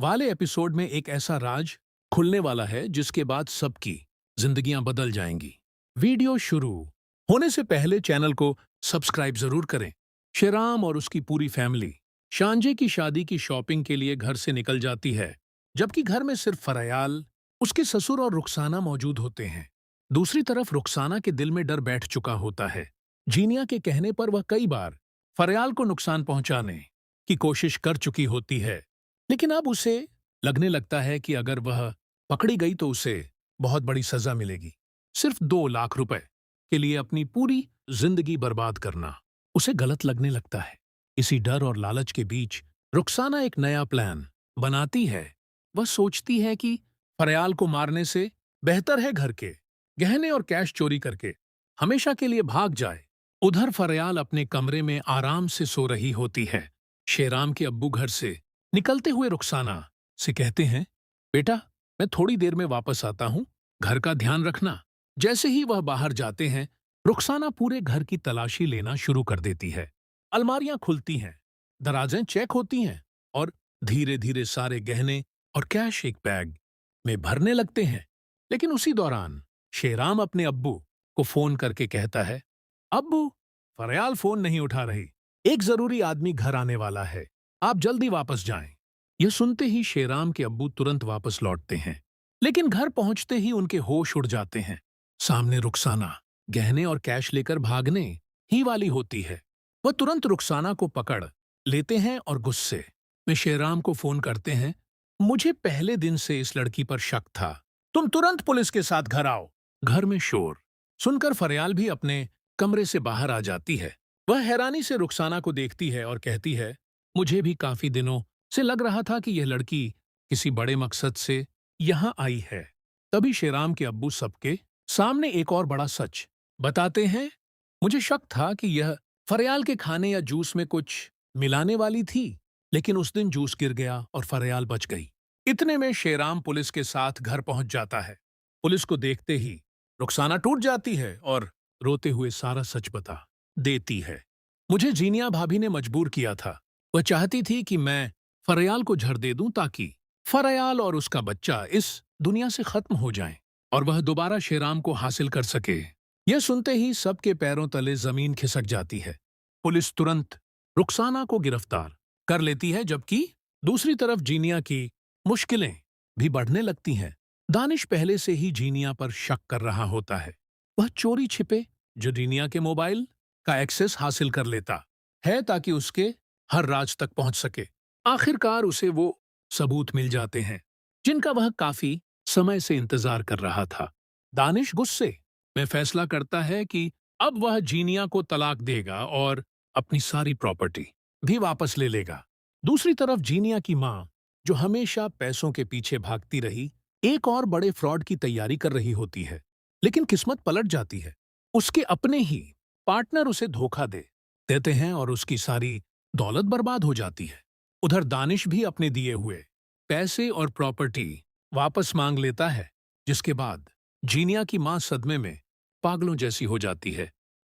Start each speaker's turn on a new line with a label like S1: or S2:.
S1: वाले एपिसोड में एक ऐसा राज खुलने वाला है जिसके बाद सबकी जिंदगियां बदल जाएंगी। वीडियो शुरू होने से पहले चैनल को सब्सक्राइब जरूर करें। शेराम और उसकी पूरी फैमिली शांजे की शादी की शॉपिंग के लिए घर से निकल जाती है, जबकि घर में सिर्फ फरयाल, उसके ससुर और रुखसाना मौजूद होते हैं। दूसरी तरफ रुखसाना के दिल में डर बैठ चुका होता है। जीनिया के कहने पर वह कई बार फरयाल को नुकसान पहुंचाने की कोशिश कर चुकी होती है, लेकिन अब उसे लगने लगता है कि अगर वह पकड़ी गई तो उसे बहुत बड़ी सजा मिलेगी। सिर्फ 2 लाख रुपए के लिए अपनी पूरी जिंदगी बर्बाद करना उसे गलत लगने लगता है। इसी डर और लालच के बीच रुखसाना एक नया प्लान बनाती है। वह सोचती है कि फरयाल को मारने से बेहतर है घर के गहने और कैश चोरी करके हमेशा के लिए भाग जाए। उधर फरयाल अपने कमरे में आराम से सो रही होती है। शेराम के अब्बू घर से निकलते हुए रुखसाना से कहते हैं, बेटा, मैं थोड़ी देर में वापस आता हूं, घर का ध्यान रखना। जैसे ही वह बाहर जाते हैं, रुखसाना पूरे घर की तलाशी लेना शुरू कर देती है। अलमारियां खुलती हैं, दराजें चेक होती हैं और धीरे धीरे सारे गहने और कैश एक बैग में भरने लगते हैं। लेकिन उसी दौरान शेराम अपने अब्बू को फोन करके कहता है, अब्बू, फरयाल फोन नहीं उठा रही। एक जरूरी आदमी घर आने वाला है, आप जल्दी वापस जाएं। यह सुनते ही शेराम के अब्बू तुरंत वापस लौटते हैं, लेकिन घर पहुंचते ही उनके होश उड़ जाते हैं। सामने रुखसाना गहने और कैश लेकर भागने ही वाली होती है। वह तुरंत रुखसाना को पकड़ लेते हैं और गुस्से में शेराम को फोन करते हैं, मुझे पहले दिन से इस लड़की पर शक था, तुम तुरंत पुलिस के साथ घर आओ। घर में शोर सुनकर फरयाल भी अपने कमरे से बाहर आ जाती है। वह हैरानी से रुखसाना को देखती है और कहती है, मुझे भी काफी दिनों से लग रहा था कि यह लड़की किसी बड़े मकसद से यहां आई है। तभी शेराम के अब्बू सबके सामने एक और बड़ा सच बताते हैं, मुझे शक था कि यह फरयाल के खाने या जूस में कुछ मिलाने वाली थी, लेकिन उस दिन जूस गिर गया और फरयाल बच गई। इतने में शेराम पुलिस के साथ घर पहुंच जाता है। पुलिस को देखते ही रुखसाना टूट जाती है और रोते हुए सारा सच बता देती है। मुझे जीनिया भाभी ने मजबूर किया था। वह चाहती थी कि मैं फरयाल को झड़ दे दूं ताकि फरयाल और उसका बच्चा इस दुनिया से खत्म हो जाएं और वह दोबारा शेराम को हासिल कर सके। यह सुनते ही सबके पैरों तले जमीन खिसक जाती है। पुलिस तुरंत रुखसाना को गिरफ्तार कर लेती है, जबकि दूसरी तरफ जीनिया की मुश्किलें भी बढ़ने लगती हैं। दानिश पहले से ही जीनिया पर शक कर रहा होता है। वह चोरी छिपे जो जीनिया के मोबाइल का एक्सेस हासिल कर लेता है ताकि उसके हर राज तक पहुंच सके। आखिरकार उसे वो सबूत मिल जाते हैं जिनका वह काफी समय से इंतजार कर रहा था। दानिश गुस्से में फैसला करता है कि अब वह जीनिया को तलाक देगा और अपनी सारी प्रॉपर्टी भी वापस ले लेगा। दूसरी तरफ जीनिया की मां, जो हमेशा पैसों के पीछे भागती रही, एक और बड़े फ्रॉड की तैयारी कर रही होती है। लेकिन किस्मत पलट जाती है। उसके अपने ही पार्टनर उसे धोखा देते हैं और उसकी सारी दौलत बर्बाद हो जाती है। उधर दानिश भी अपने दिए हुए पैसे और प्रॉपर्टी वापस मांग लेता है, जिसके बाद जीनिया की मां सदमे में पागलों जैसी हो जाती है।